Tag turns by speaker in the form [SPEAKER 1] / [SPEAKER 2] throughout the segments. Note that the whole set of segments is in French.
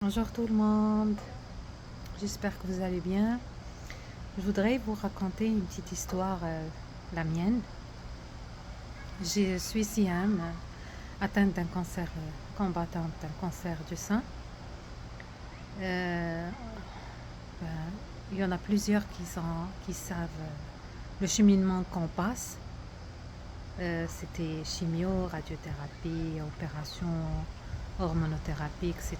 [SPEAKER 1] Bonjour tout le monde, j'espère que vous allez bien. Je voudrais vous raconter une petite histoire, la mienne. Je suis Siam, atteinte d'un cancer, combattante d'un cancer du sein. Euh, ben, il y en a plusieurs qui savent le cheminement qu'on passe. C'était chimio, radiothérapie, opération, hormonothérapie, etc.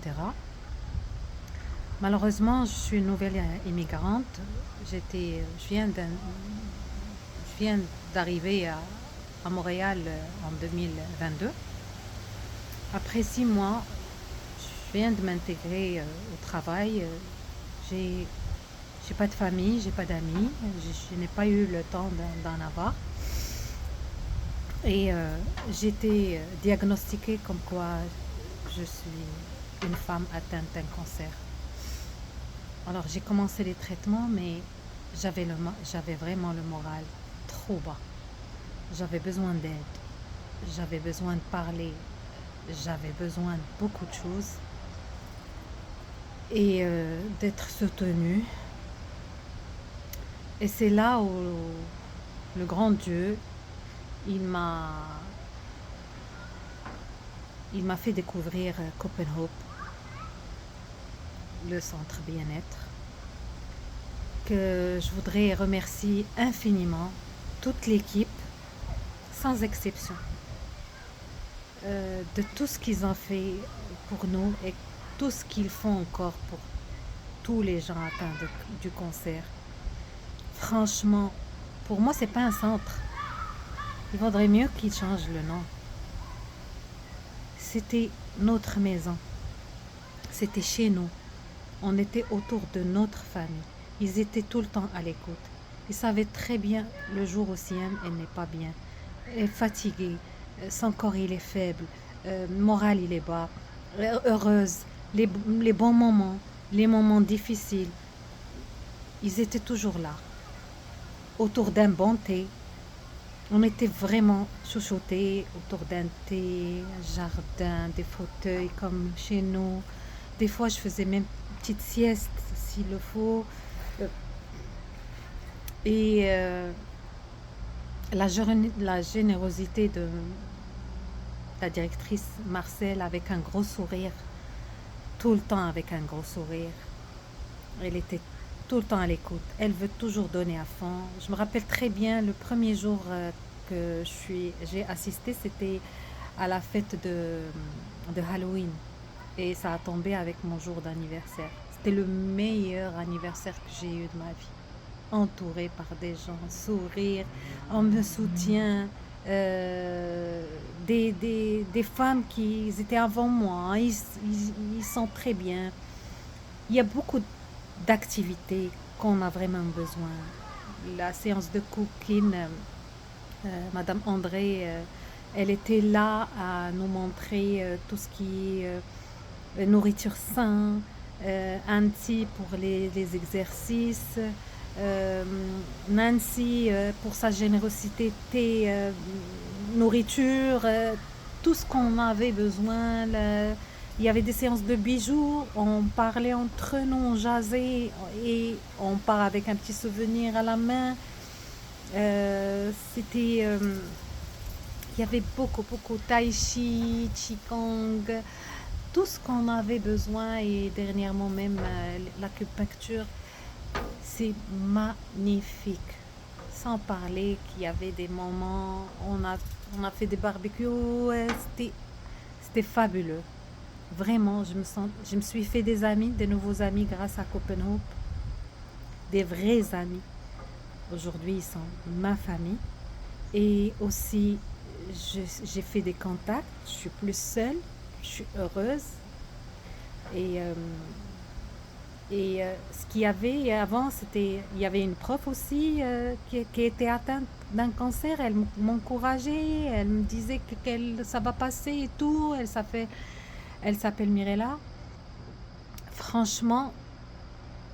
[SPEAKER 1] Malheureusement, je suis une nouvelle immigrante. Je viens d'arriver à Montréal en 2022. Après 6 mois, je viens de m'intégrer au travail. J'ai pas de famille, j'ai pas d'amis. Je n'ai pas eu le temps d'en avoir. Et j'ai été diagnostiquée comme quoi je suis une femme atteinte d'un cancer. Alors j'ai commencé les traitements, mais j'avais vraiment le moral trop bas. J'avais besoin d'aide, j'avais besoin de parler, j'avais besoin de beaucoup de choses et d'être soutenue. Et c'est là où le grand Dieu, il m'a fait découvrir Copenhague, le centre bien-être, que je voudrais remercier infiniment toute l'équipe, sans exception, de tout ce qu'ils ont fait pour nous et tout ce qu'ils font encore pour tous les gens atteints du cancer. Franchement, pour moi, c'est pas un centre. Il vaudrait mieux qu'ils changent le nom. C'était notre maison. C'était chez nous. On était autour de notre famille. Ils étaient tout le temps à l'écoute. Ils savaient très bien le jour où Siam, elle n'est pas bien. Elle est fatiguée. Son corps, il est faible. Moral, il est bas. Heureuse. Les bons moments. Les moments difficiles. Ils étaient toujours là. Autour d'un bon thé. On était vraiment chouchoutés autour d'un thé, un jardin, des fauteuils comme chez nous. Des fois, je faisais même une petite sieste s'il le faut. Et la générosité de la directrice Marcel avec un gros sourire, tout le temps avec un gros sourire. Elle était tout le temps à l'écoute. Elle veut toujours donner à fond. Je me rappelle très bien le premier jour que j'ai assisté, c'était à la fête de Halloween. Et ça a tombé avec mon jour d'anniversaire. C'était le meilleur anniversaire que j'ai eu de ma vie. Entourée par des gens, sourire, on me soutient. Des femmes qui étaient avant moi, ils sont très bien. Il y a beaucoup d'activités qu'on a vraiment besoin. La séance de cooking, Madame André, elle était là à nous montrer tout ce qui est nourriture saine, Anti pour les exercices, Nancy pour sa générosité, nourriture, tout ce qu'on avait besoin. Il y avait des séances de bijoux, on parlait entre nous, on jasait et on part avec un petit souvenir à la main. Il y avait beaucoup, tai chi, qigong, tout ce qu'on avait besoin et dernièrement même l'acupuncture. C'est magnifique. Sans parler qu'il y avait des moments, on a fait des barbecues, c'était fabuleux. Vraiment, je me suis fait des amis, des nouveaux amis grâce à Copenhague, des vrais amis. Aujourd'hui, ils sont ma famille. Et aussi, j'ai fait des contacts, je suis plus seule, je suis heureuse. Et, euh, ce qu'il y avait avant, il y avait une prof aussi qui était atteinte d'un cancer. Elle m'encourageait, elle me disait ça va passer et tout. Elle s'appelle Mirella. Franchement,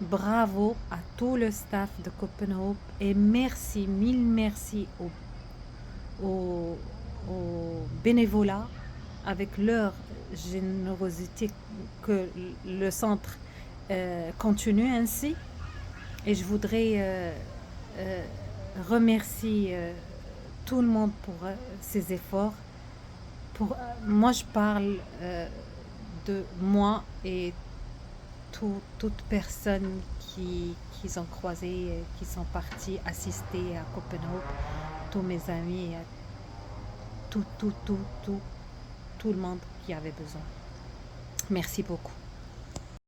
[SPEAKER 1] bravo à tout le staff de Copenhague et merci, mille merci aux bénévolats avec leur générosité, que le centre continue ainsi. Et je voudrais euh, remercier tout le monde pour ses efforts. Moi, je parle de moi et toutes personnes qui ont croisé, qui sont partis assister à Copenhague, tous mes amis, tout, tout, tout, tout, tout le monde qui avait besoin. Merci beaucoup.